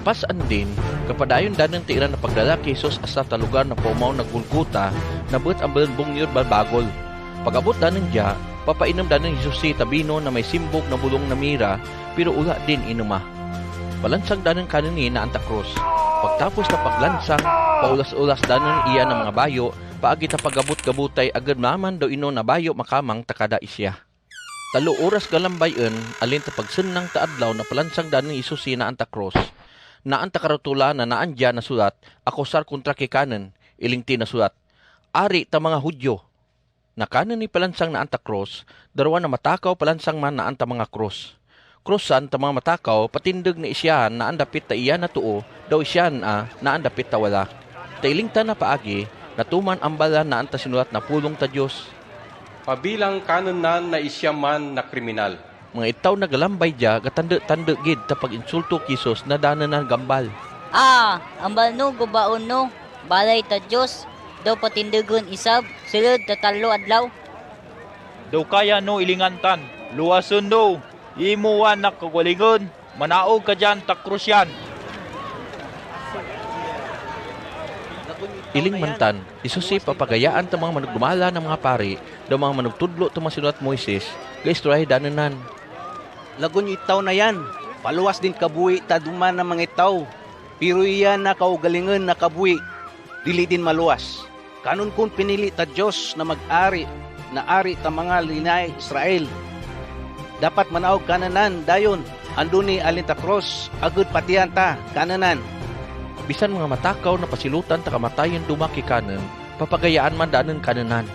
Napasan din, kapadayon danan tiiran na pagdala kay Jesus asa ta lugar na paumaw na Golgota, nabot ang balbong yun balbagol. Pag-abot danan diya, papainom danan ni Jesus si tabino na may simbog na bulong na mira, pero ula din inuma. Palansang danan kanini na Anta Cruz. Pagtapos na paglansang, paulas-ulas danan iya ng mga bayo, paagi ta pagabot-gabutay agad maman daw ino na bayo makamang takada isya. 3 oras galambayon, alin ta pagsunang taadlaw na palansang danan ni Jesus si na Anta Cruz. Na ang takarutula na naandya na sulat, akusar kontra kay kanan, ilingti na sulat, ari ta mga Hudyo. Na kanan ni palansang na Anta Cruz, darwa na matakaw palansang man na anta mga krus. Krusan ta mga matakaw, patindig na isyahan na andapit ta iya na tuo, daw isyahan na andapit ta wala. Tailingta na paagi, natuman ang bala na anta sinulat na pulong ta Diyos. Pabilang kanunan na isyaman na kriminal. Mga itaw na galambay dya, gatanda-tanda gid ta pag-insulto kisos na danan ng gambal. Ambal no, gubaon no, balay ta Diyos, daw patindigon isab, silid ta 3 adlaw. Daw kaya no ilingantan, luwason no, imuwan na kagalingon, manaog ka dyan, takrusyan. Iling mantan, isusi papagayaan ta mga manugdumala ng mga pari, daw mga manugtudlo ta masinulat Moises, gaistroy dananan. Lagun itaw na yan. Paluwas din kabuhi ta duman ng mga itaw. Pero iyan na kaugalingan na kabuhi. Dili din maluwas. Kanon kun pinili ta Diyos na mag-ari, na ari ta mga linay Israel. Dapat manaog kananan, dayon. Anduni Alinta Cross, agud patihan ta, kananan. Bisan mga matakaw na pasilutan ta kamatayon dumaki kanan, papagayaan man danan kananan.